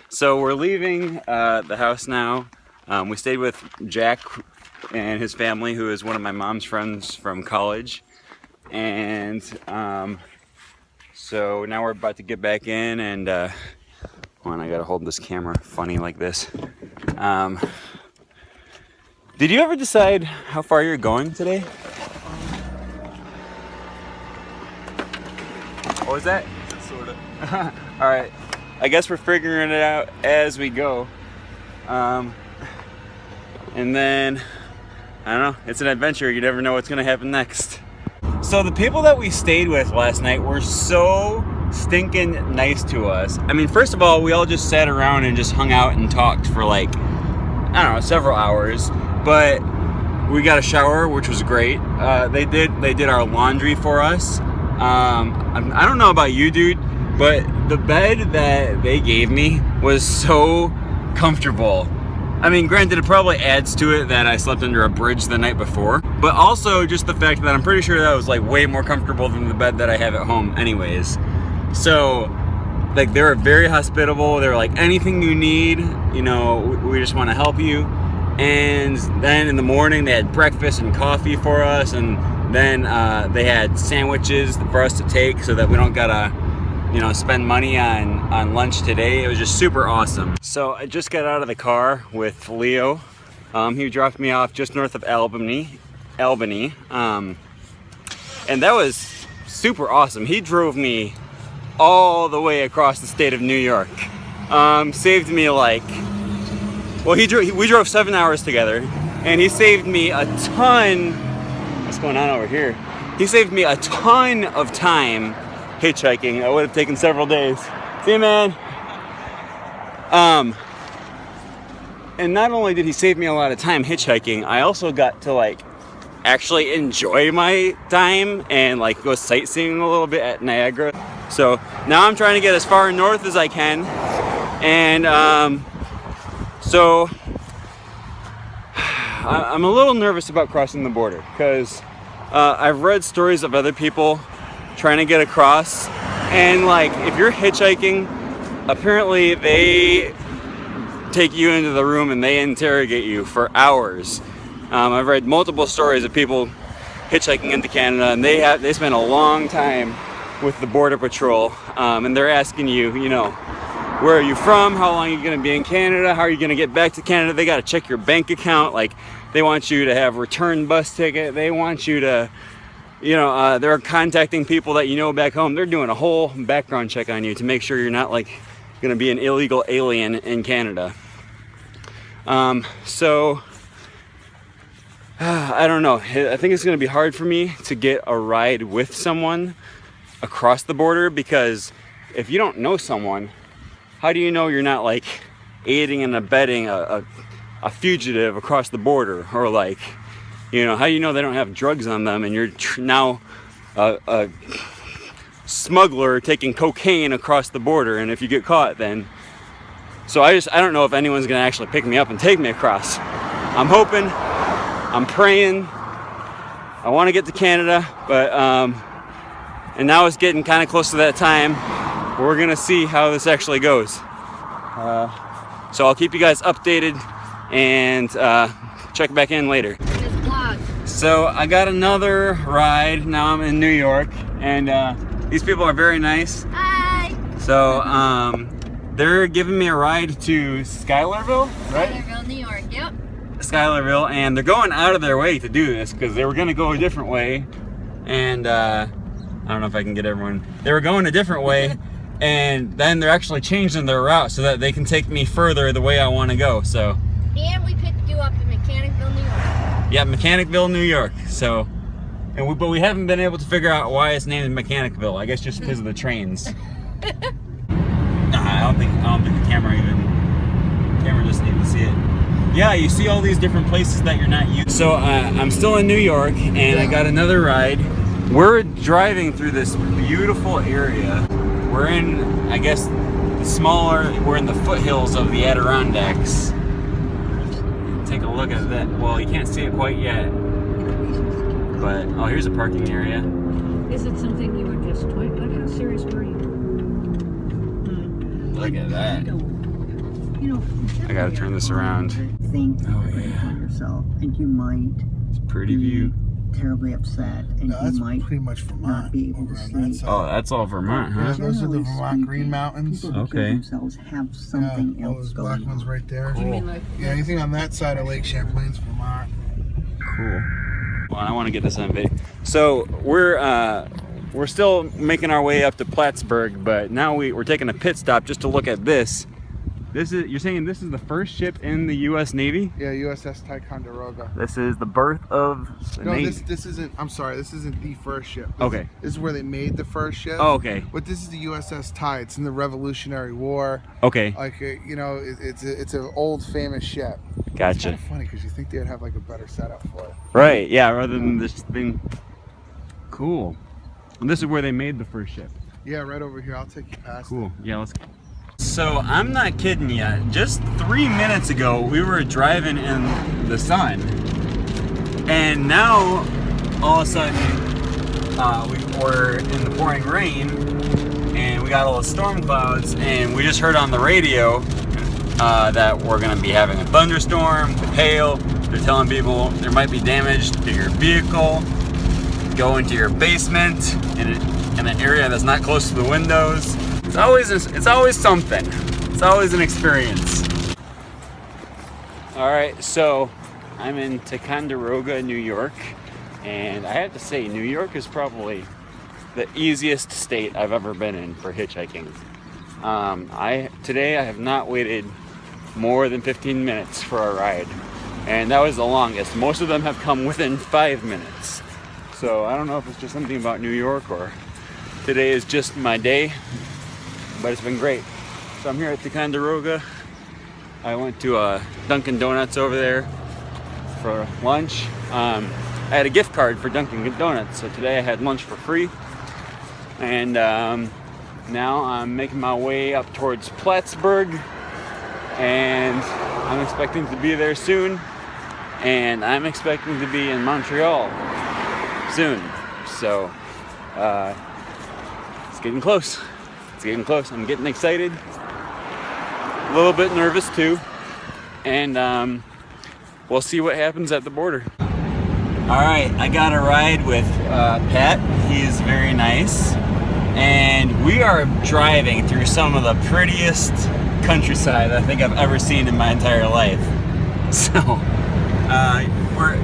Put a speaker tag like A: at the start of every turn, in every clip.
A: So we're leaving the house now. We stayed with Jack and his family, who is one of my mom's friends from college. And so now we're about to get back in and hold on, I gotta hold this camera funny like this. Did you ever decide how far you're going today? What was that?
B: Sorta.
A: Alright, I guess we're figuring it out as we go. And then, I don't know, it's an adventure. You never know what's gonna happen next. So the people that we stayed with last night were so stinking nice to us. I mean, first of all, we all just sat around and just hung out and talked for like, I don't know, several hours. But we got a shower, which was great. They did our laundry for us. I don't know about you, dude, but the bed that they gave me was so comfortable. I mean, granted, it probably adds to it that I slept under a bridge the night before, but also just the fact that I'm pretty sure that was like way more comfortable than the bed that I have at home anyways. So, like, they were very hospitable. They were like, anything you need, you know, we just want to help you. And then in the morning they had breakfast and coffee for us, and then they had sandwiches for us to take so that we don't gotta, you know, spend money on lunch today. It was just super awesome. So I just got out of the car with Leo. He dropped me off just north of Albany. And that was super awesome. He drove me all the way across the state of New York. Saved me like, well, we drove 7 hours together, and he saved me a ton. What's going on over here? He saved me a ton of time hitchhiking. It would have taken several days. See you, man. And not only did he save me a lot of time hitchhiking, I also got to like actually enjoy my time and like go sightseeing a little bit at Niagara. So now I'm trying to get as far north as I can, and so I'm a little nervous about crossing the border because I've read stories of other people trying to get across, and like if you're hitchhiking, apparently they take you into the room and they interrogate you for hours. I've read multiple stories of people hitchhiking into Canada, and they spend a long time with the border patrol, and they're asking you, you know, where are you from? How long are you going to be in Canada? How are you going to get back to Canada? They got to check your bank account. Like, they want you to have a return bus ticket. They want you to, you know, they're contacting people that you know back home. They're doing a whole background check on you to make sure you're not like going to be an illegal alien in Canada. So I don't know. I think it's going to be hard for me to get a ride with someone across the border, because if you don't know someone, how do you know you're not like aiding and abetting a fugitive across the border? Or like, you know, how do you know they don't have drugs on them and you're now a smuggler taking cocaine across the border, and if you get caught, then... So I don't know if anyone's gonna actually pick me up and take me across. I'm hoping, I'm praying. I want to get to Canada, but and now it's getting kind of close to that time. We're gonna see how this actually goes. So I'll keep you guys updated and check back in later. So I got another ride. Now I'm in New York, and these people are very nice.
C: Hi.
A: So they're giving me a ride to Schuylerville, right?
C: Schuylerville, New York. Yep.
A: Schuylerville, and they're going out of their way to do this because they were going to go a different way, and I don't know if I can get everyone. They were going a different way, and then they're actually changing their route so that they can take me further the way I want to go. So.
C: And we picked you up in Mechanicville, New York.
A: Yeah, Mechanicville, New York. So, but we haven't been able to figure out why it's named Mechanicville. I guess just because of the trains. I don't think the camera doesn't even see it. Yeah, you see all these different places that you're not used to. So I'm still in New York, and I got another ride. We're driving through this beautiful area. We're in, I guess, we're in the foothills of the Adirondacks. Take a look at that. Well, you can't see it quite yet. But, oh, here's a parking area.
D: Is it something you were just toying about? How serious were you?
A: Look at that. I gotta turn this around.
B: Oh yeah. Yourself, and you might.
A: It's a pretty view.
B: Terribly upset, and
D: that's
B: you might
D: pretty much Vermont,
B: not be able to sleep.
A: Oh, that's all Vermont, huh?
D: Yeah, those are the Vermont Green Mountains.
A: Okay.
B: Themselves have something
D: all
B: else
D: those
B: going
D: black ones
B: on.
D: right there.
A: Cool.
D: Yeah, anything on that side of Lake Champlain's Vermont.
A: Cool. Well, I want to get this on video. So we're still making our way up to Plattsburgh, but now we're taking a pit stop just to look at this. You're saying this is the first ship in the U.S. Navy?
D: Yeah, USS Ticonderoga.
A: This is the birth of the
D: No,
A: Navy.
D: this isn't. I'm sorry, this isn't the first ship.
A: Okay.
D: This is where they made the first ship.
A: Oh, okay.
D: But this is the USS Ty. It's in the Revolutionary War.
A: Okay.
D: Like it's an old famous ship. It's
A: Gotcha.
D: kind of funny because you think they'd have like a better setup for it.
A: Right. Yeah. Rather than this thing. Cool. And this is where they made the first ship.
D: Yeah, right over here. I'll take you past.
A: Cool. Yeah. Let's. So I'm not kidding you. Just 3 minutes ago, we were driving in the sun, and now all of a sudden we were in the pouring rain, and we got all the storm clouds, and we just heard on the radio that we're going to be having a thunderstorm with hail. They're telling people there might be damage to your vehicle, go into your basement in an area that's not close to the windows. It's always something. It's always an experience. All right, so I'm in Ticonderoga, New York, and I have to say, New York is probably the easiest state I've ever been in for hitchhiking. Today I have not waited more than 15 minutes for a ride, and that was the longest. Most of them have come within 5 minutes. So I don't know if it's just something about New York or today is just my day. But it's been great. So I'm here at Ticonderoga. I went to Dunkin' Donuts over there for lunch. I had a gift card for Dunkin' Donuts, so today I had lunch for free. And now I'm making my way up towards Plattsburgh, and I'm expecting to be there soon. And I'm expecting to be in Montreal soon. So it's getting close. It's getting close. I'm getting excited. A little bit nervous too. And we'll see what happens at the border. Alright, I got a ride with Pat. He's very nice. And we are driving through some of the prettiest countryside I think I've ever seen in my entire life. So, we're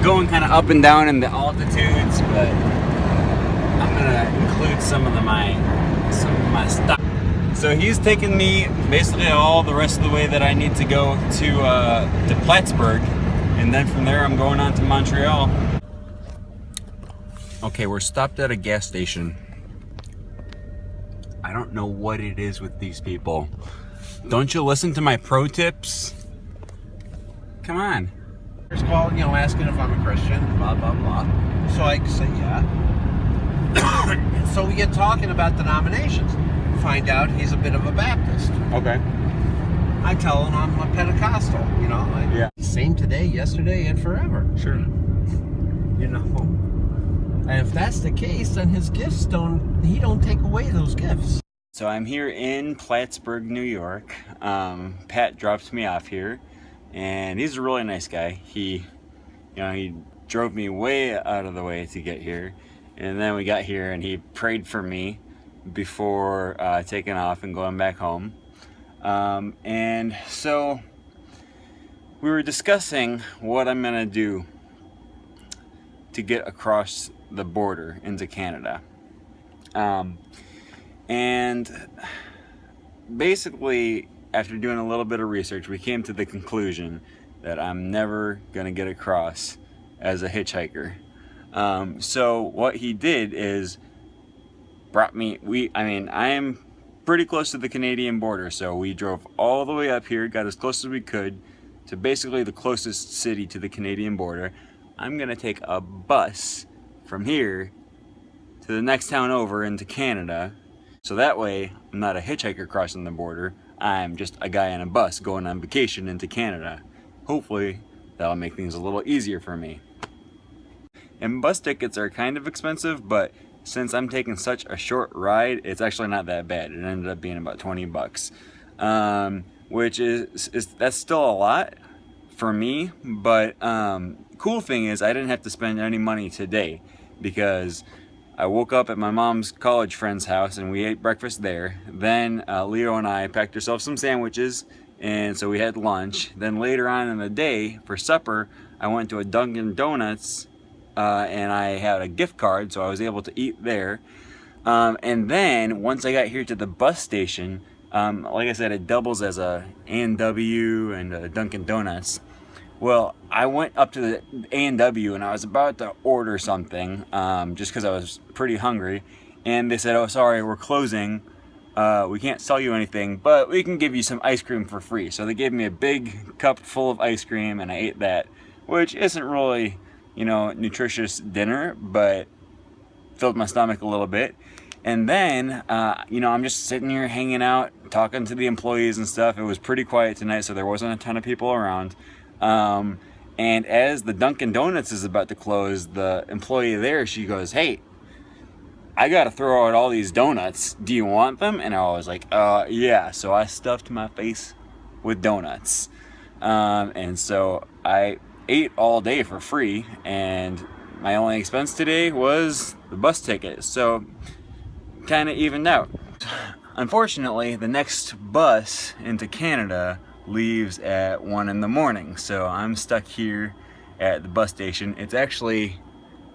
A: going kind of up and down in the altitudes, but I'm gonna include some of my stuff. So he's taking me basically all the rest of the way that I need to go to Plattsburgh, and then from there I'm going on to Montreal. Okay, we're stopped at a gas station. I don't know what it is with these people. Don't you listen to my pro tips? Come on.
E: First call, asking if I'm a Christian, blah, blah, blah. So I say, yeah. So we get talking about denominations. Find out he's a bit of a Baptist.
A: Okay.
E: I tell him I'm a Pentecostal,
A: Yeah.
E: Same today, yesterday, and forever.
A: Sure.
E: And if that's the case, then his gifts he don't take away those gifts.
A: So I'm here in Plattsburgh, New York. Pat dropped me off here, and he's a really nice guy. He drove me way out of the way to get here, and then we got here and he prayed for me before taking off and going back home. And so we were discussing what I'm gonna do to get across the border into Canada. And basically, after doing a little bit of research, we came to the conclusion that I'm never gonna get across as a hitchhiker. So what he did is brought me, I am pretty close to the Canadian border, so we drove all the way up here, got as close as we could to basically the closest city to the Canadian border. I'm gonna take a bus from here to the next town over into Canada, so that way I'm not a hitchhiker crossing the border, I'm just a guy on a bus going on vacation into Canada. Hopefully that'll make things a little easier for me. And bus tickets are kind of expensive, but since I'm taking such a short ride, it's actually not that bad. It ended up being about 20 bucks, which is that's still a lot for me. But cool thing is I didn't have to spend any money today, because I woke up at my mom's college friend's house and we ate breakfast there. Then Leo and I packed ourselves some sandwiches, and so we had lunch. Then later on in the day for supper, I went to a Dunkin' Donuts and I had a gift card, so I was able to eat there. And then once I got here to the bus station, like I said, it doubles as a A&W and a Dunkin' Donuts. Well, I went up to the A&W and I was about to order something, just because I was pretty hungry, and they said, "Oh, sorry, we're closing. We can't sell you anything, but we can give you some ice cream for free." So they gave me a big cup full of ice cream, and I ate that, which isn't really, nutritious dinner, but filled my stomach a little bit. And then, I'm just sitting here hanging out, talking to the employees and stuff. It was pretty quiet tonight, so there wasn't a ton of people around. And as the Dunkin' Donuts is about to close, the employee there, she goes, "Hey, I gotta throw out all these donuts. Do you want them?" And I was like, yeah. So I stuffed my face with donuts. And so I ate all day for free, and my only expense today was the bus ticket. So kind of evened out. Unfortunately, the next bus into Canada leaves at 1 in the morning, so I'm stuck here at the bus station. It's actually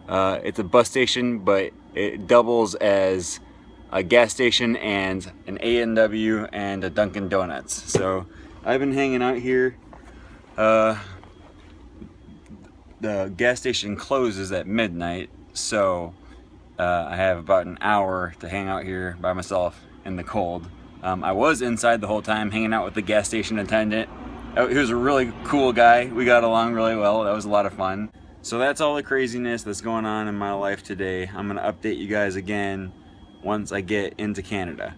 A: it's a bus station, but it doubles as a gas station and an A&W and a Dunkin' Donuts. So I've been hanging out here. The gas station closes at midnight, so I have about an hour to hang out here by myself in the cold. I was inside the whole time hanging out with the gas station attendant. He was a really cool guy. We got along really well. That was a lot of fun. So that's all the craziness that's going on in my life today. I'm going to update you guys again once I get into Canada.